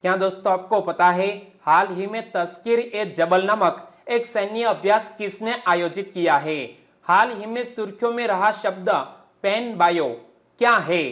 क्या दोस्तों आपको पता है हाल ही में तस्कीर ए जबल नामक एक सैन्य अभ्यास किसने आयोजित किया है। हाल ही में सुर्खियों में रहा शब्द पेन बायो क्या है।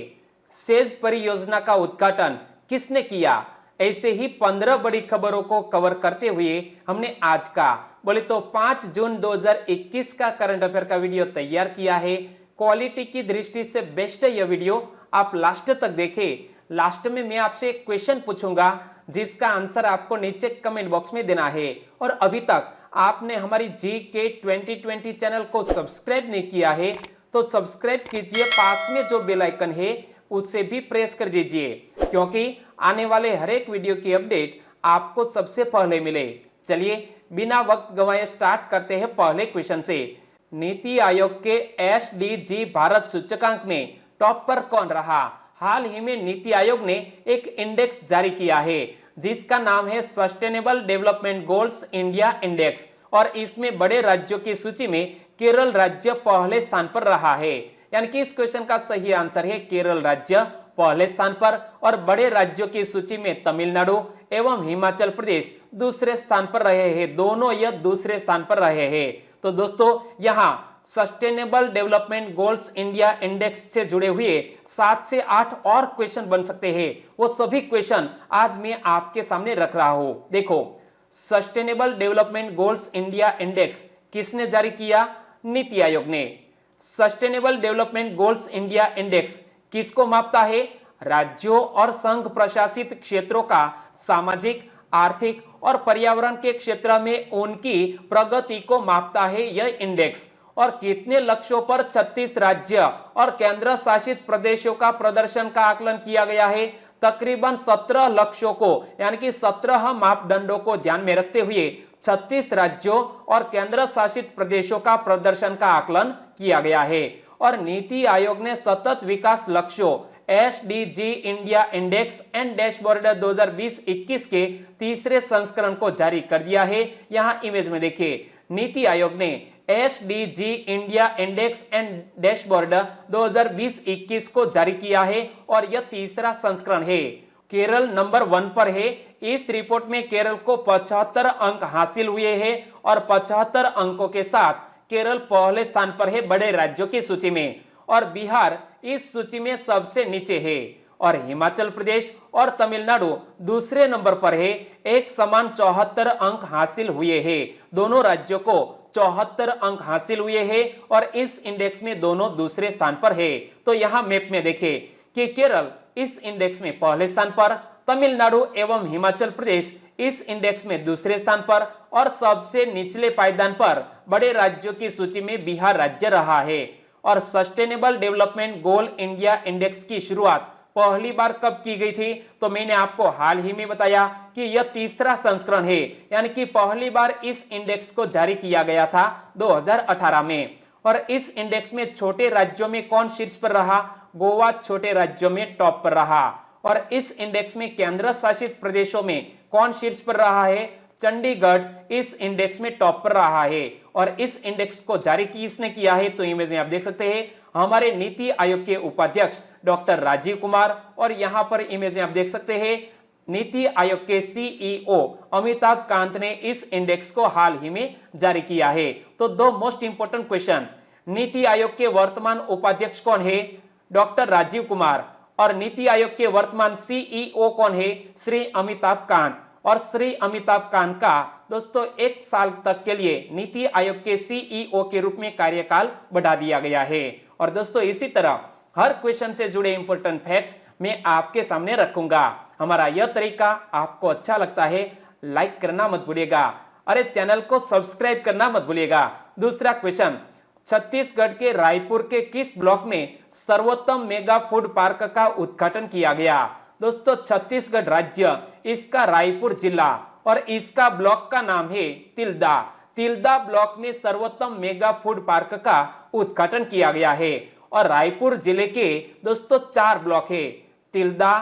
सेज परियोजना का उद्घाटन किसने किया। ऐसे ही 15 बड़ी खबरों को कवर करते हुए हमने आज का बोले तो 5 जून 2021 का करंट अफेयर का वीडियो तैयार किया है। क्वालिटी की दृष्टि से बेस्ट है यह वीडियो, आप लास्ट तक देखें। लास्ट में मैं आपसे एक क्वेश्चन पूछूंगा जिसका आंसर आपको नीचे कमेंट बॉक्स में देना है। और अभी तक आपने हमारी GK 2020 चैनल को सब्सक्राइब नहीं किया है तो सब्सक्राइब कीजिए, पास में जो बेल आइकन है उसे भी प्रेस कर दीजिए, क्योंकि आने वाले हर एक वीडियो की अपडेट आपको सबसे पहले मिले। चलिए बिना वक्त गंवाए स्टार्ट करते हैं पहले क्वेश्चन से। नीति आयोग के SDG भारत सूचकांक में टॉप पर कौन रहा। हाल ही में नीति आयोग ने एक इंडेक्स जारी किया है जिसका नाम है sustainable development goals India index, और इसमें बड़े राज्यों की सूची में केरल राज्य पहले स्थान पर रहा है। यानी कि इस क्वेश्चन का सही आंसर है केरल राज्य पहले स्थान पर, और बड़े राज्यों की सूची में तमिलनाडु एवं हिमाचल प्रदेश दूसरे स्थान पर रहे हैं। दोनों यह दूसरे स्थान पर रहे हैं। तो दोस्तों यहाँ sustainable development goals India index से जुड़े हुए 7 से 8 और क्वेश्चन बन सकते हैं। वो सभी क्वेश्चन आज मैं आपके सामने रख रहा हूं। देखो, sustainable development goals India index किसने जारी किया? नीति आयोग ने। Sustainable development goals India index किसको मापता है? राज्यों और संघ प्रशासित क्षेत्रों का सामाजिक, आर्थिक और पर्यावरण के क्षेत्र में उनकी प्रगति को मापता है यह इंडेक्स। और कितने लक्ष्यों पर 36 राज्य और केंद्र शासित प्रदेशों का प्रदर्शन का आकलन किया गया है? तकरीबन 17 लक्ष्यों को यानी कि 17 मापदंडों को ध्यान में रखते हुए 36 राज्यों और केंद्र शासित प्रदेशों का प्रदर्शन का आकलन किया गया है। और नीति आयोग ने सतत विकास लक्ष्यों SDG India index and dashboard 2020-21 के तीसरे संस्करण को जारी कर दिया है। यहां इमेज में देखिए, नीति आयोग ने SDG India index and dashboard 2020-21 को जारी किया है और यह तीसरा संस्करण है। केरल नंबर 1 पर है। इस रिपोर्ट में केरल को 75 अंक हासिल हुए हैं और 75 अंकों के साथ केरल पहले स्थान पर है बड़े राज्यों की सूची में, और बिहार इस सूची में सबसे नीचे है, और हिमाचल प्रदेश और तमिलनाडु दूसरे नंबर पर है। एक समान 74 अंक हासिल हुए हैं। दोनों राज्यों को 74 अंक हासिल हुए हैं और इस इंडेक्स में दोनों दूसरे स्थान पर है। तो यहाँ मैप में देखें कि केरल इस इंडेक्स में पहले स्थान पर, तमिलनाडु एवं हिमाचल प्रदेश इस इंडेक्स में दूसरे स्थान पर, और सबसे निचले पायदान पर बड़े राज्यों की सूची में बिहार राज्य रहा है। और sustainable development goal India index की शुरुआत पहली बार कब की गई थी? तो मैंने आपको हाल ही में बताया कि यह तीसरा संस्करण है, यानी कि पहली बार इस इंडेक्स को जारी किया गया था 2018 में। और इस इंडेक्स में छोटे राज्यों में कौन शीर्ष पर रहा? गोवा छोटे राज्यों में टॉप पर रहा। और इस इंडेक्स में केंद्र शासित प्रदेशों में कौन शीर्ष पर रहा है? चंडीगढ़ इस इंडेक्स में टॉप पर रहा है। और इस इंडेक्स को जारी किसने किया है? तो इमेज में आप देख सकते हैं हमारे नीति आयोग के उपाध्यक्ष डॉक्टर राजीव कुमार, और यहां पर इमेज में आप देख सकते हैं नीति आयोग के CEO अमिताभ कांत ने इस इंडेक्स को हाल ही में जारी किया है। तो दो most important question, NITI Aayog के वर्तमान उपाध्यक्ष कौन है? डॉक्टर राजीव कुमार। और नीति आयोग के वर्तमान CEO कौन है? श्री अमिताभ कांत। और श्री अमिताभ कांत का दोस्तों 1 साल तक के लिए नीति आयोग के CEO के रूप में कार्यकाल बढ़ा दिया गया है। और दोस्तों इसी तरह हर क्वेश्चन से जुड़े इंपोर्टेंट फैक्ट मैं आपके सामने रखूंगा। हमारा यह तरीका आपको अच्छा लगता है, लाइक करना मत भूलिएगा। अरे चैनल को सब्सक्राइब करना मत भूलिएगा। दूसरा क्वेश्चन, छत्तीसगढ़ के रायपुर के किस ब्लॉक में सर्वोत्तम मेगा फूड पार्क का उद्घाटन किया गया? दोस्तों छत्तीसगढ़ राज्य, इसका रायपुर जिला, और इसका ब्लॉक का नाम है तिल्दा। तिल्दा ब्लॉक में सर्वोत्तम मेगा फूड पार्क का उद्घाटन किया गया है। और रायपुर जिले के दोस्तों 4 ब्लॉक है, तिल्दा,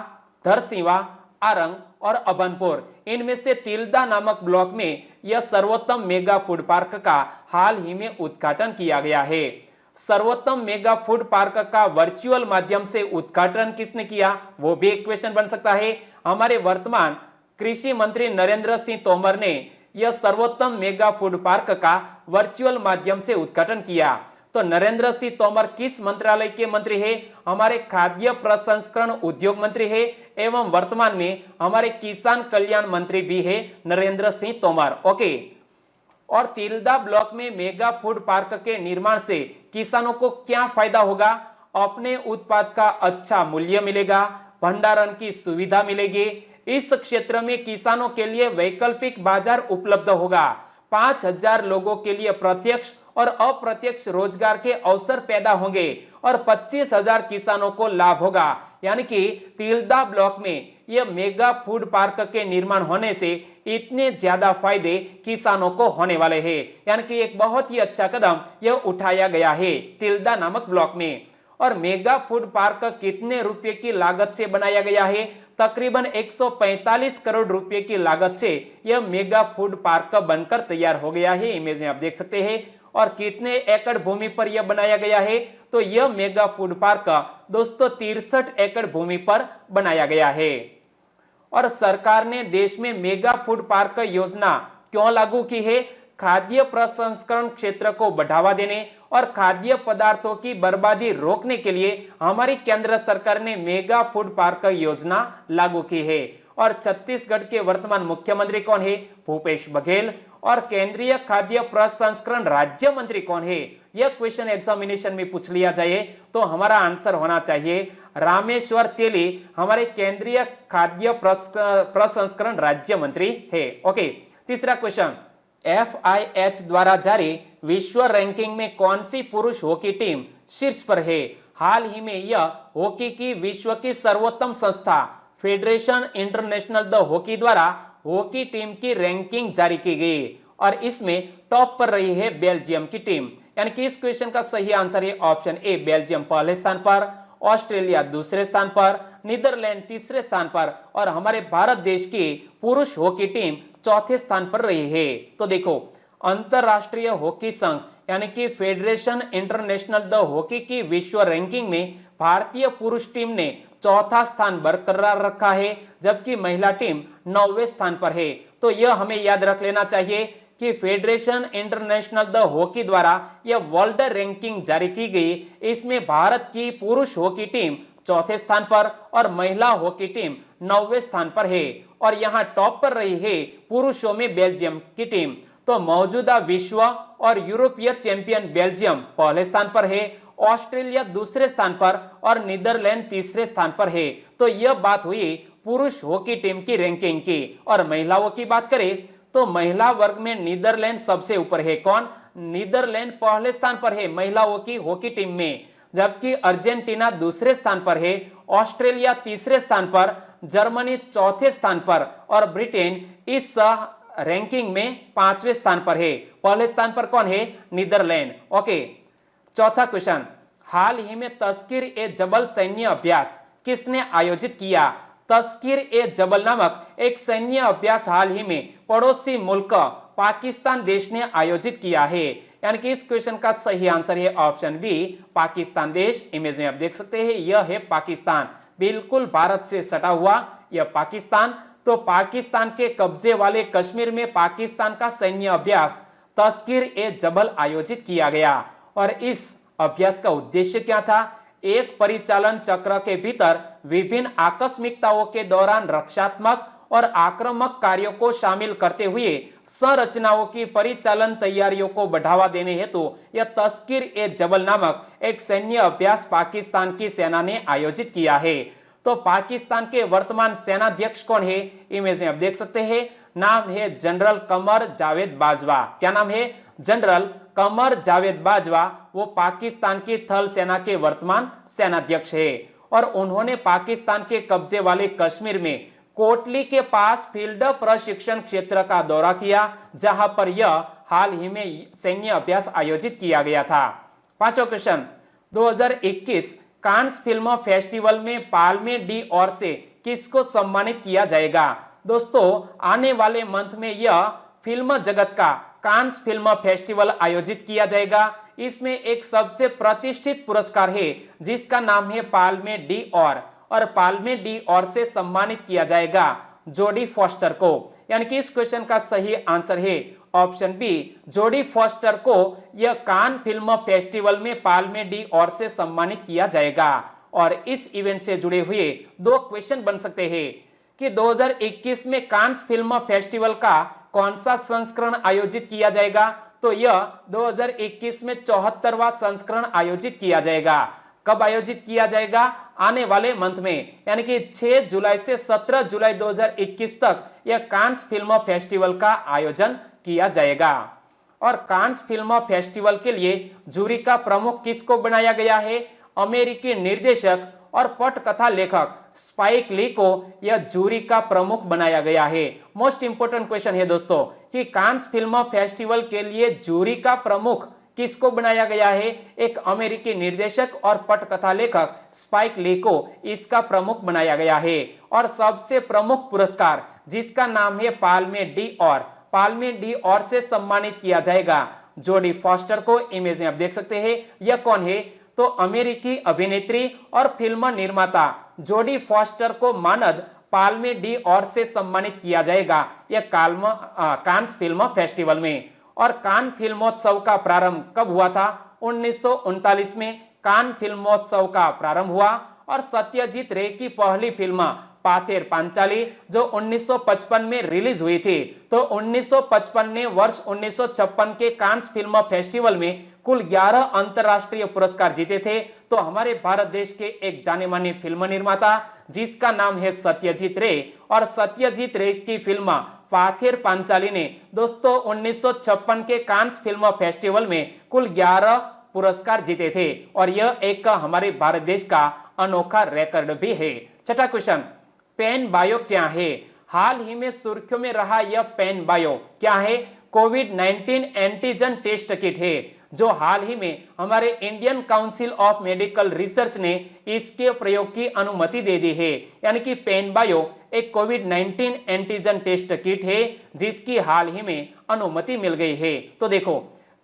धरसींवा, आरंग और अभनपुर। इनमें से तिल्दा नामक ब्लॉक में यह सर्वोत्तम मेगा फूड पार्क का हाल ही में उद्घाटन किया गया है। सर्वोत्तम मेगा फूड पार्क का वर्चुअल माध्यम से उद्घाटन किसने किया? वो भी एक क्वेश्चन बन सकता है। हमारे वर्तमान कृषि मंत्री नरेंद्र सिंह तोमर ने यह सर्वोत्तम मेगा फूड पार्क का वर्चुअल माध्यम से उद्घाटन किया। तो नरेंद्र सिंह तोमर किस मंत्रालय के मंत्री है? हमारे खाद्य प्रसंस्करण उद्योग मंत्री है एवं वर्तमान में हमारे किसान कल्याण मंत्री भी है नरेंद्र सिंह तोमर। ओके। और तिल्दा ब्लॉक में मेगा फूड पार्क के निर्माण से किसानों को क्या फायदा होगा? अपने उत्पाद का अच्छा मूल्य मिलेगा, भंडारण की सुविधा मिलेगी, इस क्षेत्र में किसानों के लिए वैकल्पिक बाजार उपलब्ध होगा, 5000 लोगों के लिए प्रत्यक्ष और अप्रत्यक्ष रोजगार के अवसर पैदा होंगे और 25,000 किसानों को लाभ होगा। यानी कि तिल्दा ब्लॉक में यह मेगा फूड पार्क के निर्माण होने से इतने ज्यादा फायदे किसानों को होने वाले हैं। यानी कि एक बहुत ही अच्छा कदम यह उठाया गया है तिल्दा नामक ब्लॉक में। और मेगा फूड पार्क कितने रुपए की लागत से बनाया गया है? तकरीबन 145 करोड़ रुपए की लागत से यह मेगा फूड पार्क बनकर तैयार हो गया है। इमेज में आप देख सकते हैं। और कितने एकड़ भूमि पर यह बनाया गया है? तो यह मेगा फूड पार्क दोस्तों 63 एकड़ भूमि पर बनाया गया है। और सरकार ने देश में मेगा फूड पार्क योजना क्यों लागू की है? खाद्य प्रसंस्करण क्षेत्र को बढ़ावा देने और खाद्य पदार्थों की बर्बादी रोकने के लिए हमारी केंद्र सरकार ने मेगा फूड पार्क योजना लागू की है। और छत्तीसगढ़ के वर्तमान मुख्यमंत्री कौन है? भूपेश बघेल। और केंद्रीय खाद्य प्रसंस्करण राज्य मंत्री कौन है? यह क्वेश्चन एग्जामिनेशन में पूछ लिया जाए तो हमारा आंसर होना चाहिए रामेश्वर तेली हमारे केंद्रीय खाद्य प्रसंस्करण राज्य मंत्री है। ओके। तीसरा क्वेश्चन, FIH द्वारा जारी विश्व रैंकिंग में कौन सी पुरुष हॉकी टीम शीर्ष पर है? हाल ही में यह हॉकी की विश्व की सर्वोत्तम संस्था फेडरेशन इंटरनेशनल द हॉकी द्वारा हॉकी टीम की रैंकिंग जारी की गई और इसमें टॉप पर रही है बेल्जियम की टीम। यानी कि इस क्वेश्चन का सही आंसर है ऑप्शन ए, बेल्जियम पहले स्थान पर, ऑस्ट्रेलिया दूसरे स्थान पर, नीदरलैंड तीसरे स्थान पर और हमारे भारत देश की पुरुष हॉकी टीम चौथे स्थान पर रही है। तो देखो, अंतरराष्ट्रीय हॉकी संघ यानी कि फेडरेशन इंटरनेशनल द हॉकी की विश्व रैंकिंग में भारतीय पुरुष टीम ने चौथा स्थान बरकरार रखा है, जबकि महिला टीम 9वें स्थान पर है। तो यह हमें याद रख लेना चाहिए कि फेडरेशन इंटरनेशनल द हॉकी द्वारा यह वर्ल्ड रैंकिंग जारी की गई। इसमें भारत की पुरुष हॉकी टीम चौथे स्थान पर और महिला हॉकी टीम 9वें स्थान पर है और यहाँ टॉप पर रही है पुरुषों में बेल्जियम की टीम। तो मौजूदा विश्व और यूरोपीय चैंपियन बेल्जियम पहले स्थान पर है, ऑस्ट्रेलिया दूसरे स्थान पर और नीदरलैंड तीसरे स्थान पर है। तो यह बात हुई पुरुष हॉकी टीम की रैंकिंग की। और महिलाओं की बात करें तो महिला वर्ग में नीदरलैंड सबसे ऊपर है। कौन? नीदरलैंड पहले स्थान पर है महिलाओं की हॉकी टीम में, जबकि अर्जेंटीना दूसरे स्थान पर है, ऑस्ट्रेलिया तीसरे स्थान पर, जर्मनी चौथे स्थान पर और ब्रिटेन इस रैंकिंग में 5वें स्थान पर है। पहले स्थान पर कौन है? नीदरलैंड। ओके। चौथा क्वेश्चन, हाल ही में तस्कीर-ए-जबल सैन्य अभ्यास किसने आयोजित किया? तस्कीर-ए-जबल नामक एक सैन्य अभ्यास हाल ही में पड़ोसी मुल्क पाकिस्तान देश ने आयोजित किया है। यानी कि इस क्वेश्चन का सही आंसर है ऑप्शन बी, पाकिस्तान देश। इमेज में आप देख सकते हैं यह है पाकिस्तान, बिल्कुल भारत से सटा हुआ यह पाकिस्तान। तो पाकिस्तान के कब्जे वाले कश्मीर में पाकिस्तान का सैन्य अभ्यास तस्कीर-ए-जबल आयोजित किया गया और इस अभ्यास का उद्देश्य क्या था? एक परिचालन चक्र के भीतर विभिन्न आकस्मिकताओं के दौरान रक्षात्मक और आक्रामक कार्यों को शामिल करते हुए संरचनाओं की परिचालन तैयारियों को बढ़ावा देने हेतु यह तस्कीर-ए-जबल नामक एक सैन्य अभ्यास पाकिस्तान की सेना ने आयोजित किया है। तो पाकिस्तान के वर्तमान सेनाध्यक्ष कौन है? इमेज में आप देख सकते हैं, नाम है जनरल कमर जावेद बाजवा। क्या नाम है? जनरल कमर जावेद बाजवा। वो पाकिस्तान की थल सेना के वर्तमान सेनाध्यक्ष है और उन्होंने पाकिस्तान के कब्जे वाले कश्मीर में कोटली के पास फील्ड प्रशिक्षण क्षेत्र का दौरा किया, जहां पर यह हाल ही में सैन्य अभ्यास आयोजित किया गया था। पांचवा क्वेश्चन, 2021 कांस फिल्म फेस्टिवल में पाल्मे ड'ओर से किसको सम्मानित किया जाएगा? दोस्तों, आने वाले मंथ में यह फिल्म जगत का कांस फिल्म फेस्टिवल आयोजित किया जाएगा। इसमें एक सबसे प्रतिष्ठित पुरस्कार है जिसका नाम है पाल्मे ड'ओर और पाल्मे ड'ओर से सम्मानित किया जाएगा जोडी फॉस्टर को। यानी कि इस क्वेश्चन का सही आंसर है ऑप्शन बी, जोडी फॉस्टर को यह कान फिल्म फेस्टिवल में पाल्मे ड'ओर से सम्मानित किया जाएगा। और इस इवेंट से जुड़े हुए दो क्वेश्चन बन सकते हैं कि 2021 में कांस फिल्म फेस्टिवल का कौन सा संस्करण आयोजित किया जाएगा, तो यह 2021 में 74वां संस्करण आयोजित किया जाएगा। कब आयोजित किया जाएगा? आने वाले मंथ में, यानी कि 6 जुलाई से 17 जुलाई 2021 तक यह कांस फिल्म फेस्टिवल का आयोजन किया जाएगा। और कांस फिल्म फेस्टिवल के लिए जूरी का प्रमुख किसको बनाया गया है? अमेरिकी निर्देशक और पटकथा लेखक स्पाइक ली को यह जूरी का प्रमुख बनाया गया है। मोस्ट इंपोर्टेंट क्वेश्चन है दोस्तों कि कांस फिल्म फेस्टिवल के लिए जूरी का प्रमुख किसको बनाया गया है? एक अमेरिकी निर्देशक और पटकथा लेखक स्पाइक ली को इसका प्रमुख बनाया गया है। और सबसे प्रमुख पुरस्कार जिसका नाम है पाल्मे ड'ओर से सम्मानित किया जाएगा जोडी फॉस्टर को। इमेज में आप देख सकते हैं यह कौन है, तो अमेरिकी अभिनेत्री और फिल्म निर्माता जोडी फॉस्टर को मानद पाल्मे ड'ओर से सम्मानित किया जाएगा यह कांस फिल्म फेस्टिवल में। और कान फिल्मोत्सव का प्रारंभ कब हुआ था? 1939 में कान फिल्मोत्सव का प्रारंभ हुआ। और सत्यजीत रे की पहली फिल्म पाथेर पांचाली जो 1955 में रिलीज हुई थी, तो 1955 ने वर्ष 1956 के कांस फिल्म फेस्टिवल में कुल 11 अंतरराष्ट्रीय पुरस्कार जीते थे। तो हमारे भारत देश के एक जाने माने फिल्म निर्माता जिसका नाम है सत्यजीत रे, और सत्यजीत रे की फिल्म पाथेर पांचाली ने दोस्तों 1956 के कांस फिल्म फेस्टिवल में कुल 11 पुरस्कार जीते थे। और यह एक हमारे भारत देश का अनोखा रिकॉर्ड भी है। छठा क्वेश्चन, पेन बायो क्या है? हाल ही में सुर्खियों में रहा यह पेन बायो क्या है? कोविड-19 एंटीजन टेस्ट किट है जो हाल ही में हमारे Indian council of medical research ने इसके प्रयोग की अनुमति दे दी है। यानी कि पेन बायो एक कोविड-19 एंटीजन टेस्ट किट है जिसकी हाल ही में अनुमति मिल गई है। तो देखो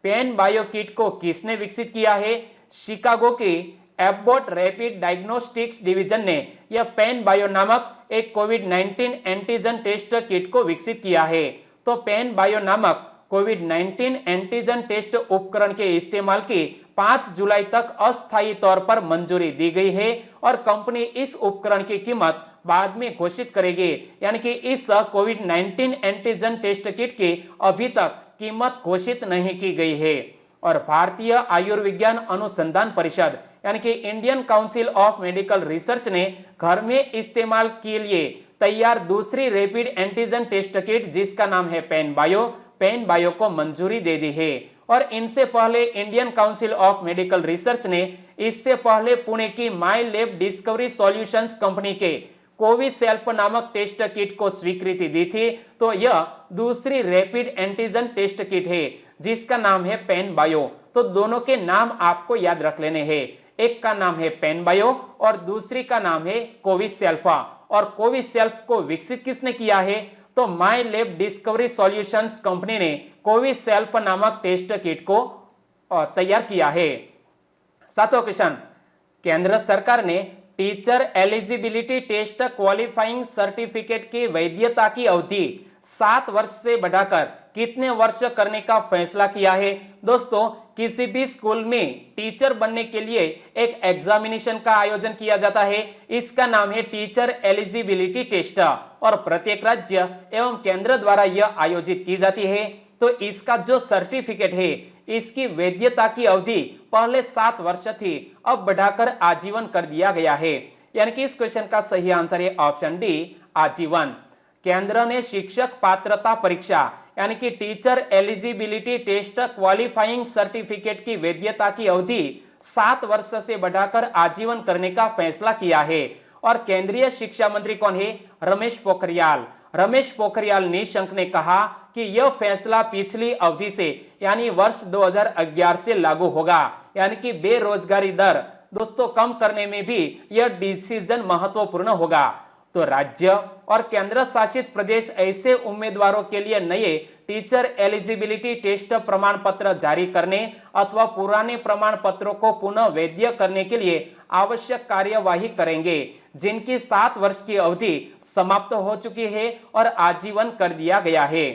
पेन बायो किट को किसने विकसित किया है? शिकागो की एबॉट रैपिड डायग्नोस्टिक्स डिवीजन ने यह पेन बायो नामक एक कोविड-19 एंटीजन टेस्ट किट को विकसित किया है। तो पेन बायो नामक कोविड-19 एंटीजन टेस्ट उपकरण के इस्तेमाल की 5 जुलाई तक अस्थायी तौर पर मंजूरी दी गई है। और कंपनी इस उपकरण की कीमत बाद में घोषित करेगी। यानी कि इस कोविड-19 एंटीजन टेस्ट किट की अभी तक कीमत घोषित नहीं की गई है। और भारतीय आयुर्विज्ञान अनुसंधान परिषद यानी कि Indian council of medical research ने घर में इस्तेमाल के लिए तैयार दूसरी रैपिड एंटीजन टेस्ट किट जिसका नाम है पेन बायो को मंजूरी दे दी है। और इनसे पहले Indian council of medical research ने इससे पहले पुणे की माई लैब डिस्कवरी सॉल्यूशंस कंपनी के कोविसेल्फ नामक टेस्ट किट को स्वीकृति दी थी। तो यह दूसरी रैपिड एंटीजन टेस्ट किट है जिसका नाम है पेन बायो। तो दोनों के नाम आपको याद रख लेने हैं, एक का नाम है पेन बायो और दूसरी का नाम है कोविसेल्फा। और कोविसेल्फ को विकसित किसने किया है? तो My Lab Discovery Solutions company ने कोविसेल्फ नामक टेस्ट किट को तैयार किया है। सातवां क्वेश्चन, केंद्र सरकार ने teacher eligibility test qualifying certificate की वैधता की अवधि 7 वर्ष से बढ़ाकर कितने वर्ष करने का फैसला किया है? दोस्तों किसी भी स्कूल में टीचर बनने के लिए एक एग्जामिनेशन का आयोजन किया जाता है, इसका नाम है टीचर एलिजिबिलिटी टेस्ट। और प्रत्येक राज्य एवं केंद्र द्वारा यह आयोजित की जाती है। तो इसका जो सर्टिफिकेट है इसकी वैधता की अवधि पहले 7 वर्ष थी, अब बढ़ाकर आजीवन कर दिया गया है। यानी कि इस क्वेश्चन का सही आंसर है ऑप्शन डी, आजीवन। केंद्र ने शिक्षक पात्रता परीक्षा यानी कि teacher eligibility test qualifying certificate की वैधता की अवधि 7 वर्ष से बढ़ाकर आजीवन करने का फैसला किया है। और केंद्रीय शिक्षा मंत्री कौन है? रमेश पोखरियाल निशंक ने कहा कि यह फैसला पिछली अवधि से यानी वर्ष 2011 से लागू होगा। यानी कि बेरोजगारी दर दोस्तों कम करने में भी यह डिसीजन महत्वपूर्ण होगा। तो राज्य और केंद्र शासित प्रदेश ऐसे उम्मीदवारों के लिए नए टीचर एलिजिबिलिटी टेस्ट प्रमाण पत्र जारी करने अथवा पुराने प्रमाण पत्रों को पुनः वैध करने के लिए आवश्यक कार्यवाही करेंगे। जिनकी 7 वर्ष की अवधि समाप्त हो चुकी है और आजीवन कर दिया गया है।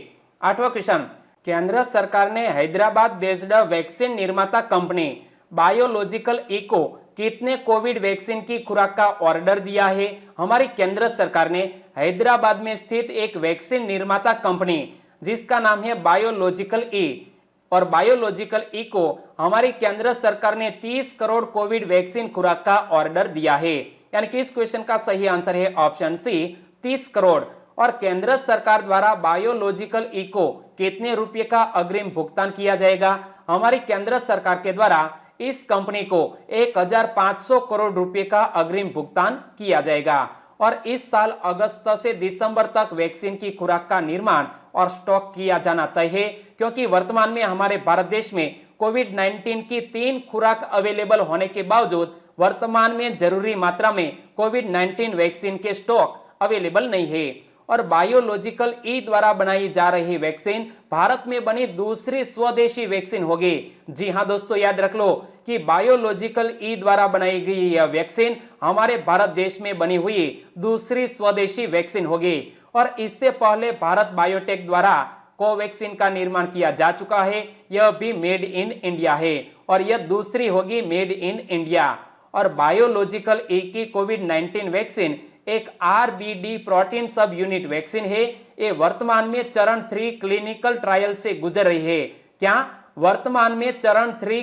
8वां क्वेश्चन, केंद्र सरकार ने हैदराबाद बेस्ड वैक्सीन निर्माता कंपनी बायोलॉजिकल ई को कितने कोविड वैक्सीन की खुराक का ऑर्डर दिया है? हमारी केंद्र सरकार ने हैदराबाद में स्थित एक वैक्सीन निर्माता कंपनी जिसका नाम है बायोलॉजिकल ई, और बायोलॉजिकल ई को हमारी केंद्र सरकार ने 30 करोड़ कोविड वैक्सीन खुराक का ऑर्डर दिया है। यानी कि इस क्वेश्चन का सही आंसर है ऑप्शन सी 30 करोड़। और केंद्र सरकार द्वारा बायोलॉजिकल ई को कितने रुपए का अग्रिम भुगतान किया जाएगा? हमारी केंद्र सरकार के द्वारा इस कंपनी को 1500 करोड़ रुपए का अग्रिम भुगतान किया जाएगा। और इस साल अगस्त से दिसंबर तक वैक्सीन की खुराक का निर्माण और स्टॉक किया जाना तय है, क्योंकि वर्तमान में हमारे भारत देश में कोविड-19 की 3 खुराक अवेलेबल होने के बावजूद वर्तमान में जरूरी मात्रा में कोविड-19 वैक्सीन के स्टॉक अवेलेबल नहीं है। और बायोलॉजिकल ई द्वारा बनाई जा रही वैक्सीन भारत में बनी दूसरी स्वदेशी वैक्सीन होगी। जी हां दोस्तों, याद रख लो कि बायोलॉजिकल ई द्वारा बनाई गई यह वैक्सीन हमारे भारत देश में बनी हुई दूसरी स्वदेशी वैक्सीन होगी। और इससे पहले भारत बायोटेक द्वारा कोवैक्सीन का निर्माण किया जा चुका है, यह भी मेड इन इंडिया है, और यह दूसरी होगी मेड इन इंडिया। और बायोलॉजिकल ई की कोविड-19 वैक्सीन एक आरबीडी प्रोटीन सब यूनिट वैक्सीन है। ये वर्तमान में चरण 3 क्लिनिकल ट्रायल से गुजर रही है। क्या? वर्तमान में चरण 3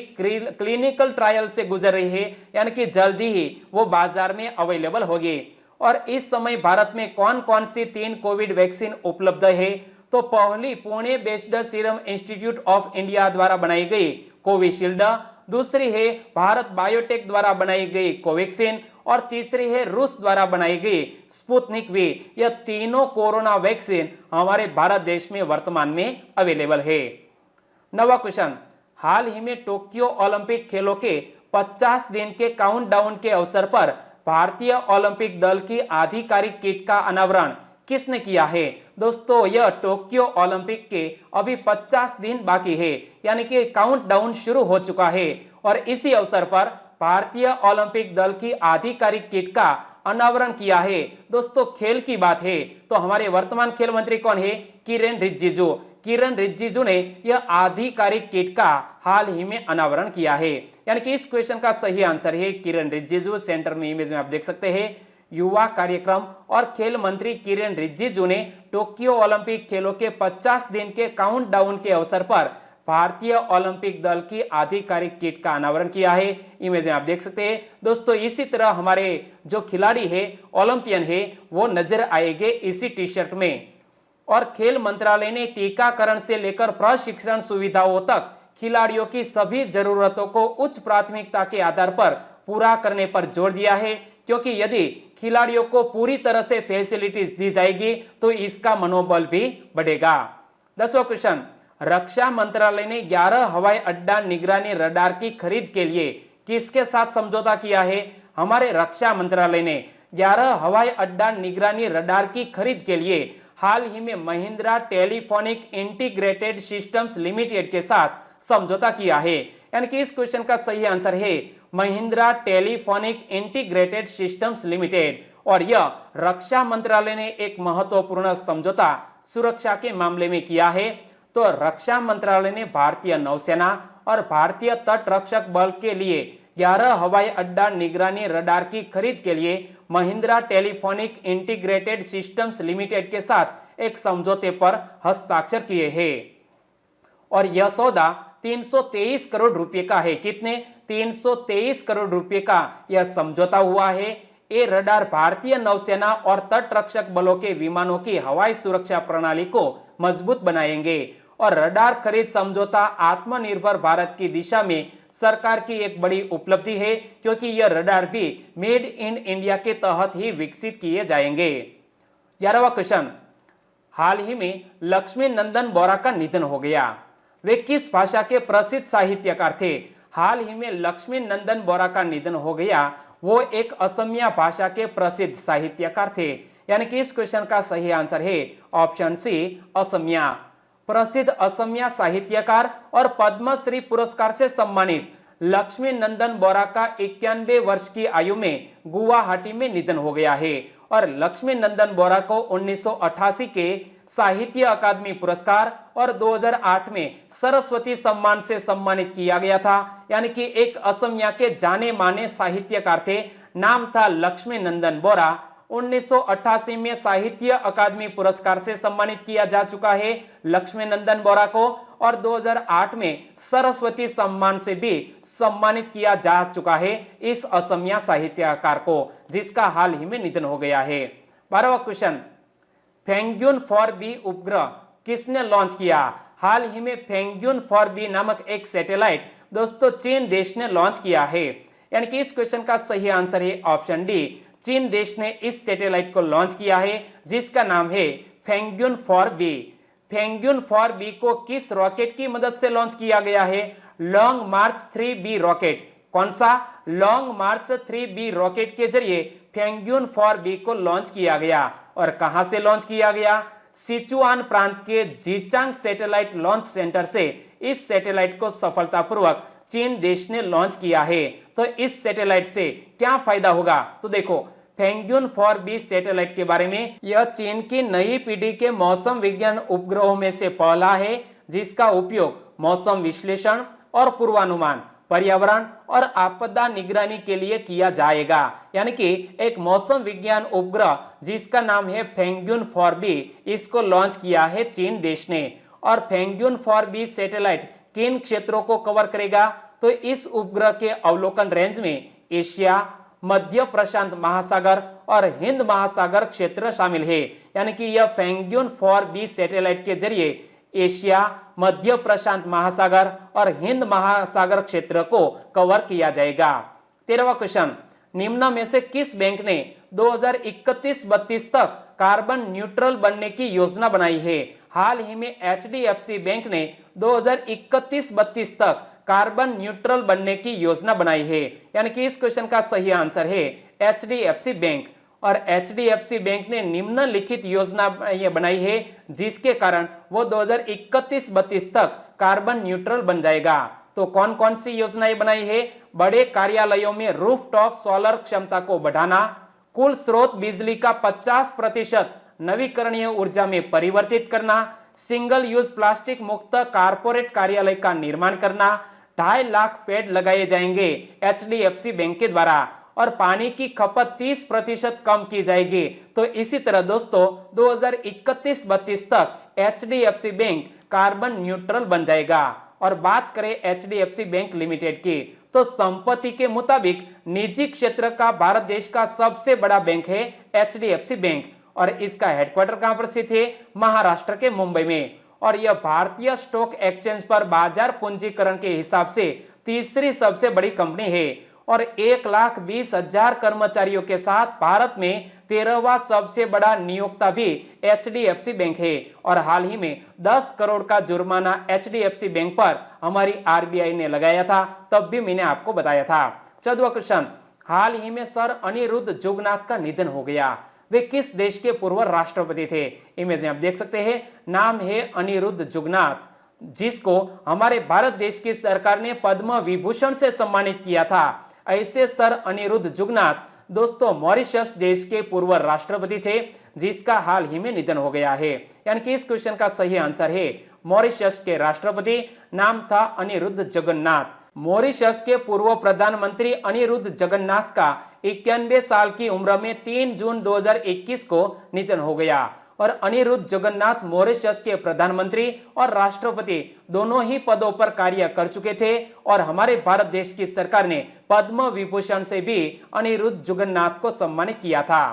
क्लिनिकल ट्रायल से गुजर रही है, यानी कि जल्दी ही वो बाजार में अवेलेबल होगी। और इस समय भारत में कौन कौन सी 3 कोविड वैक्सीन उपलब्ध है? तो पहली Pune based serum institute of India द्वारा बनाई गई कोविशील्ड, दूसरी है भारत बायोटेक द्वारा बनाई गई कोवैक्सीन, और तीसरी है रूस द्वारा बनाई गई स्पुतनिक वी। यह तीनों कोरोना वैक्सीन हमारे भारत देश में वर्तमान में अवेलेबल है। 9वां क्वेश्चन, हाल ही में टोक्यो ओलंपिक खेलों के 50 दिन के काउंटडाउन के अवसर पर भारतीय ओलंपिक दल की आधिकारिक किट का अनावरण किसने किया है? दोस्तों, यह टोक्यो ओलंपिक के अभी 50 दिन बाकी है, यानी कि काउंटडाउन शुरू हो चुका है। और इसी अवसर पर भारतीय ओलंपिक दल की आधिकारिक किट का अनावरण किया है। दोस्तों, खेल की बात है तो हमारे वर्तमान खेल मंत्री कौन है? किरेन रिजिजू। किरेन रिजिजू ने यह आधिकारिक किट का हाल ही में अनावरण किया है। यानी कि इस क्वेश्चन का सही आंसर है किरेन रिजिजू। सेंटर में इमेज में आप देख सकते हैं, युवा कार्यक्रम और खेल मंत्री किरेन रिजिजू ने टोक्यो ओलंपिक खेलों के 50 दिन के काउंटडाउन के अवसर पर भारतीय ओलंपिक दल की आधिकारिक किट का अनावरण किया है। इमेज में आप देख सकते हैं। दोस्तों, इसी तरह हमारे जो खिलाड़ी है, ओलंपियन है, वो नजर आएंगे इसी टी शर्ट में। और खेल मंत्रालय ने टीकाकरण से लेकर प्रशिक्षण सुविधाओं तक खिलाड़ियों की सभी जरूरतों को उच्च प्राथमिकता के आधार पर पूरा करने पर जोर दिया है, क्योंकि यदि खिलाड़ियों को पूरी तरह से फैसिलिटीज दी जाएगी तो इसका मनोबल भी बढ़ेगा। 10वां क्वेश्चन, रक्षा मंत्रालय ने 11 हवाई अड्डा निगरानी रडार की खरीद के लिए किसके साथ समझौता किया है? हमारे रक्षा मंत्रालय ने 11 हवाई अड्डा निगरानी रडार की खरीद के लिए हाल ही में Mahindra telephonic integrated systems limited के साथ समझौता किया है। यानी कि इस क्वेश्चन का सही आंसर है Mahindra telephonic integrated systems limited. और यह रक्षा मंत्रालय ने एक महत्वपूर्ण समझौता सुरक्षा के मामले में किया है। तो रक्षा मंत्रालय ने भारतीय नौसेना और भारतीय तट रक्षक बल के लिए 11 हवाई अड्डा निगरानी रडार की खरीद के लिए Mahindra telephonic integrated systems limited के साथ एक समझौते पर हस्ताक्षर किए हैं। और यह सौदा 323 करोड़ रुपए का है। कितने? 323 करोड़ रुपए का यह समझौता हुआ है। ये रडार भारतीय नौसेना और तट रक्षक बलों के विमानों की हवाई सुरक्षा प्रणाली को मजबूत बनाएंगे। और रडार खरीद समझौता आत्मनिर्भर भारत की दिशा में सरकार की एक बड़ी उपलब्धि है, क्योंकि यह रडार भी मेड इन इंडिया के तहत ही विकसित किए जाएंगे। 11वां क्वेश्चन, हाल ही में लक्ष्मी नंदन बोरा का निधन हो गया। वे किस भाषा के प्रसिद्ध साहित्यकार थे? हाल ही में लक्ष्मी नंदन बोरा का निधन हो गया। वो एक असमिया भाषा के प्रसिद्ध साहित्यकार थे। यानी कि इस क्वेश्चन का सही आंसर है ऑप्शन सी असमिया। प्रसिद्ध असमिया साहित्यकार और पद्मश्री पुरस्कार से सम्मानित लक्ष्मी नंदन बोरा का 91 वर्ष की आयु में गुवाहाटी में निधन हो गया है। और लक्ष्मी नंदन बोरा को 1988 के साहित्य अकादमी पुरस्कार और 2008 में सरस्वती सम्मान से सम्मानित किया गया था। यानी कि एक असमिया के जाने माने साहित्यकार थे, नाम था लक्ष्मी नंदन बोरा। 1988 में साहित्य अकादमी पुरस्कार से सम्मानित किया जा चुका है लक्ष्मी नंदन बोरा को, और 2008 में सरस्वती सम्मान से भी सम्मानित किया जा चुका है इस असमिया साहित्यकार को, जिसका हाल ही में निधन हो गया है। 12वां क्वेश्चन, फेंग्युन 4B उपग्रह किसने लॉन्च किया? हाल ही में फेंग्युन 4B नामक एक सैटेलाइट दोस्तों चीन देश ने लॉन्च किया है। यानी कि इस क्वेश्चन का सही आंसर है ऑप्शन डी, चीन देश ने इस सैटेलाइट को लॉन्च किया है जिसका नाम है फेंग्युन 4B। फेंग्युन 4B को किस रॉकेट की मदद से लॉन्च किया गया है? लॉन्ग मार्च 3B रॉकेट। कौन सा? लॉन्ग मार्च 3B रॉकेट के जरिए फेंग्युन 4B को लॉन्च किया गया। और कहां से लॉन्च किया गया? सिचुआन प्रांत के जीचांग सैटेलाइट लॉन्च सेंटर से इस सैटेलाइट को सफलतापूर्वक चीन देश ने लॉन्च किया है। तो इस सैटेलाइट से क्या फायदा होगा? तो देखो, फेंग्युन 4B सैटेलाइट के बारे में, यह चीन की नई पीढ़ी के मौसम विज्ञान उपग्रहों में से पहला है जिसका उपयोग मौसम विश्लेषण और पूर्वानुमान, पर्यावरण और आपदा निगरानी के लिए किया जाएगा। यानी कि एक मौसम विज्ञान उपग्रह जिसका नाम है फेंग्युन 4B, इसको लॉन्च किया है चीन देश ने। और फेंग्युन 4B सैटेलाइट किन क्षेत्रों को कवर करेगा? तो इस उपग्रह के अवलोकन रेंज में एशिया, मध्य प्रशांत महासागर और हिंद महासागर क्षेत्र शामिल है। यानी कि यह फेंग्युन 4B सैटेलाइट के जरिए एशिया, मध्य प्रशांत महासागर और हिंद महासागर क्षेत्र को कवर किया जाएगा। 13वां क्वेश्चन, निम्न में से किस बैंक ने 2031-32 तक कार्बन न्यूट्रल बनने की योजना बनाई है? हाल ही में HDFC बैंक ने 2031-32 तक कार्बन न्यूट्रल बनने की योजना बनाई है। यानी कि इस क्वेश्चन का सही आंसर है HDFC बैंक। और HDFC बैंक ने निम्नलिखित योजना बनाई है जिसके कारण वो 2031-32 तक कार्बन न्यूट्रल बन जाएगा। तो कौन कौन सी योजनाएं बनाई है? बड़े कार्यालयों में रूफटॉप सोलर क्षमता को बढ़ाना, कुल स्रोत बिजली का 50% नवीकरणीय ऊर्जा में परिवर्तित करना, सिंगल यूज प्लास्टिक मुक्त कारपोरेट कार्यालय का निर्माण करना, 2.5 लाख पेड़ लगाए जाएंगे HDFC बैंक के द्वारा, और पानी की खपत 30% कम की जाएगी। तो इसी तरह दोस्तों 2031-32 तक HDFC बैंक कार्बन न्यूट्रल बन जाएगा। और बात करें HDFC बैंक लिमिटेड की, तो संपत्ति के मुताबिक निजी क्षेत्र का भारत देश का सबसे बड़ा बैंक है HDFC बैंक। और इसका हेडक्वार्टर कहां पर स्थित है? महाराष्ट्र के मुंबई में। और यह भारतीय स्टॉक एक्सचेंज पर बाजार पूंजीकरण के हिसाब से तीसरी सबसे बड़ी कंपनी है। और 1,20,000 कर्मचारियों के साथ भारत में 13वां सबसे बड़ा नियोक्ता भी HDFC बैंक है। और हाल ही में 10 करोड़ का जुर्माना HDFC बैंक पर हमारी RBI ने लगाया था, तब भी मैंने आपको बताया था। 14वां क्वेश्चन, हाल ही में सर अनिरुद्ध जुगनाथ का निधन हो गया। वे किस देश के पूर्व राष्ट्रपति थे? इमेज में आप देख सकते हैं, नाम है अनिरुद्ध जुगनाथ, जिसको हमारे भारत देश की सरकार ने पद्म विभूषण से सम्मानित किया था। ऐसे सर अनिरुद्ध जुगनाथ दोस्तों मॉरिशस देश के पूर्व राष्ट्रपति थे जिसका हाल ही में निधन हो गया है। यानी कि इस क्वेश्चन का सही आंसर है मॉरिशस के राष्ट्रपति नाम था अनिरुद्ध जगन्नाथ। मॉरिशस के पूर्व प्रधानमंत्री अनिरुद्ध जगन्नाथ का 91 साल की उम्र में 3 जून 2021 को निधन हो गया। और अनिरुद्ध जगन्नाथ मॉरिशस के प्रधानमंत्री और राष्ट्रपति दोनों ही पदों पर कार्य कर चुके थे। और हमारे भारत देश की सरकार ने पद्म विभूषण से भी अनिरुद्ध जगन्नाथ को सम्मानित किया था।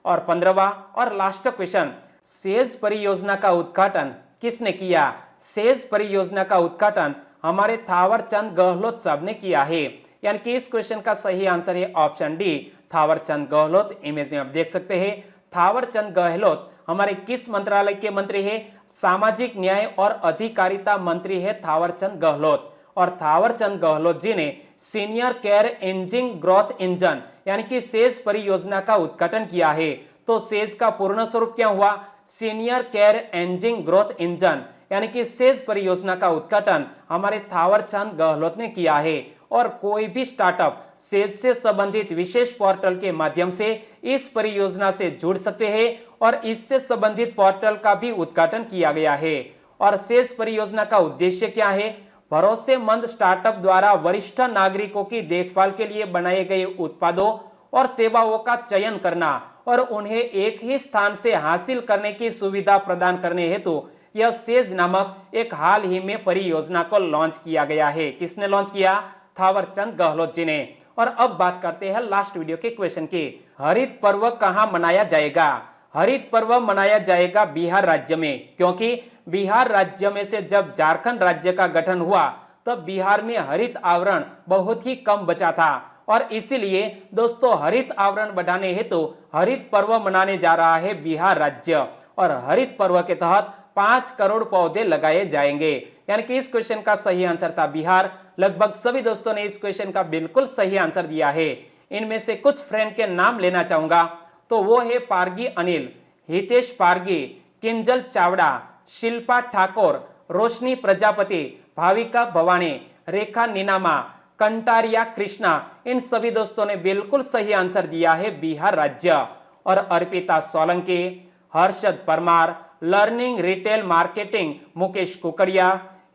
और 15वां और लास्ट क्वेश्चन, सेज परियोजना का उद्घाटन किसने किया? सेज परियोजना का उद्घाटन हमारे थावरचंद गहलोत साहब ने किया है। यानी कि इस क्वेश्चन का सही आंसर है option D, Thawarchand Gehlot. Image में आप देख सकते हैं, थावरचंद गहलोत हमारे किस मंत्रालय के मंत्री है? सामाजिक न्याय और अधिकारिता मंत्री है थावरचंद गहलोत। और थावरचंद गहलोत जी ने senior care engine growth engine यानी कि सेज परियोजना का उद्घाटन किया है। तो सेज का पूर्ण स्वरूप क्या हुआ? Senior care engine growth engine. यानी कि सेज परियोजना का उद्घाटन हमारे थावरचंद गहलोत ने किया है। और कोई भी स्टार्टअप सेज से संबंधित विशेष पोर्टल के माध्यम से इस परियोजना से जुड़ सकते हैं और इससे संबंधित पोर्टल का भी उद्घाटन किया गया है। और सेज परियोजना का उद्देश्य क्या है? भरोसेमंद स्टार्टअप द्वारा वरिष्ठ नागरिकों की देखभाल के लिए बनाए गए उत्पादों और सेवाओं का चयन करना और उन्हें एक ही स्थान से हासिल करने की सुविधा प्रदान करने हेतु यह सेज नामक एक हाल ही में परियोजना को लॉन्च किया गया है। किसने लॉन्च किया? थावरचंद गहलोत जी ने। और अब बात करते हैं लास्ट वीडियो के क्वेश्चन की। हरित पर्व कहां मनाया जाएगा? हरित पर्व मनाया जाएगा बिहार राज्य में, क्योंकि बिहार राज्य में से जब झारखंड राज्य का गठन हुआ तब बिहार में हरित आवरण बहुत ही कम बचा था और इसीलिए दोस्तों हरित आवरण बढ़ाने हेतु हरित पर्व मनाने जा रहा है बिहार राज्य। और हरित पर्व के तहत 5 करोड़ पौधे लगाए जाएंगे। यानी कि इस क्वेश्चन का सही आंसर था बिहार। लगभग सभी दोस्तों ने इस क्वेश्चन का बिल्कुल सही आंसर दिया है। इनमें से कुछ फ्रेंड के नाम लेना चाहूंगा, तो वो है पारगी अनिल, हितेश पारगी, किंजल चावड़ा, शिल्पा ठाकुर, रोशनी प्रजापति, भाविका भवानी, रेखा नीनामा, कंटारिया कृष्णा। इन सभी दोस्तों ने बिल्कुल सही आंसर दिया है बिहार राज्य। और Arpita Solanki, Harshad Parmar, learning retail marketing Mukesh Kukadiya,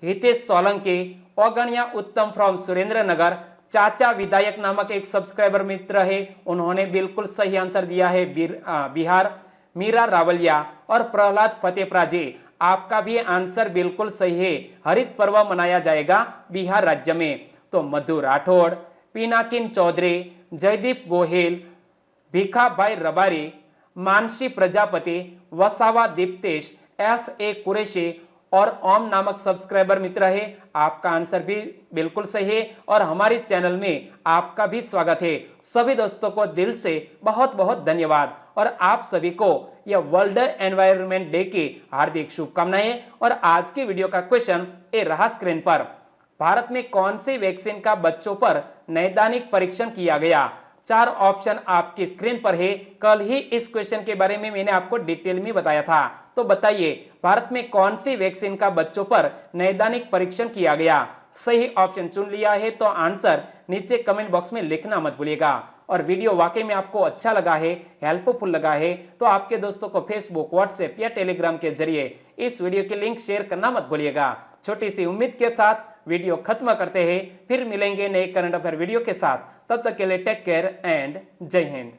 Hitesh Solanki, Oganiya Uttam from Surendra नगर, चाचा विधायक नामक एक सब्सक्राइबर मित्र है, उन्होंने बिल्कुल सही आंसर दिया है बिहार। मीरा रावलिया और प्रहलाद फतेहपुरा जी, आपका भी आंसर बिल्कुल सही है। हरित पर्व मनाया जाएगा बिहार राज्य में। तो मधु राठौड़, पिनाकिन चौधरी, जयदीप गोहिल, भिखा भाई रबारी, मानसी प्रजापति, वसावा दीप्तेश, FA कुरैशी और ओम नामक सब्सक्राइबर मित्र है। आपका आंसर भी बिल्कुल सही है और हमारे चैनल में आपका भी स्वागत है। सभी दोस्तों को दिल से बहुत बहुत धन्यवाद और आप सभी को यह वर्ल्ड एनवायरनमेंट डे की हार्दिक शुभकामनाएं। और आज की वीडियो का क्वेश्चन ये रहा स्क्रीन पर। भारत में कौन सी वैक्सीन का बच्चों पर नैदानिक परीक्षण किया गया? 4 ऑप्शन आपकी स्क्रीन पर है। कल ही इस क्वेश्चन के बारे में मैंने आपको डिटेल में बताया था। तो बताइए भारत में कौन सी वैक्सीन का बच्चों पर नैदानिक परीक्षण किया गया? सही ऑप्शन चुन लिया है तो आंसर नीचे कमेंट बॉक्स में लिखना मत भूलिएगा। और वीडियो वाकई में आपको अच्छा लगा है, हेल्पफुल लगा है, तो आपके दोस्तों को फेसबुक, व्हाट्सएप या टेलीग्राम के जरिए इस वीडियो के लिंक शेयर करना मत भूलिएगा। छोटी सी उम्मीद के साथ वीडियो खत्म करते हैं, फिर मिलेंगे नए करंट अफेयर वीडियो के साथ। तब तक के लिए टेक केयर एंड जय हिंद।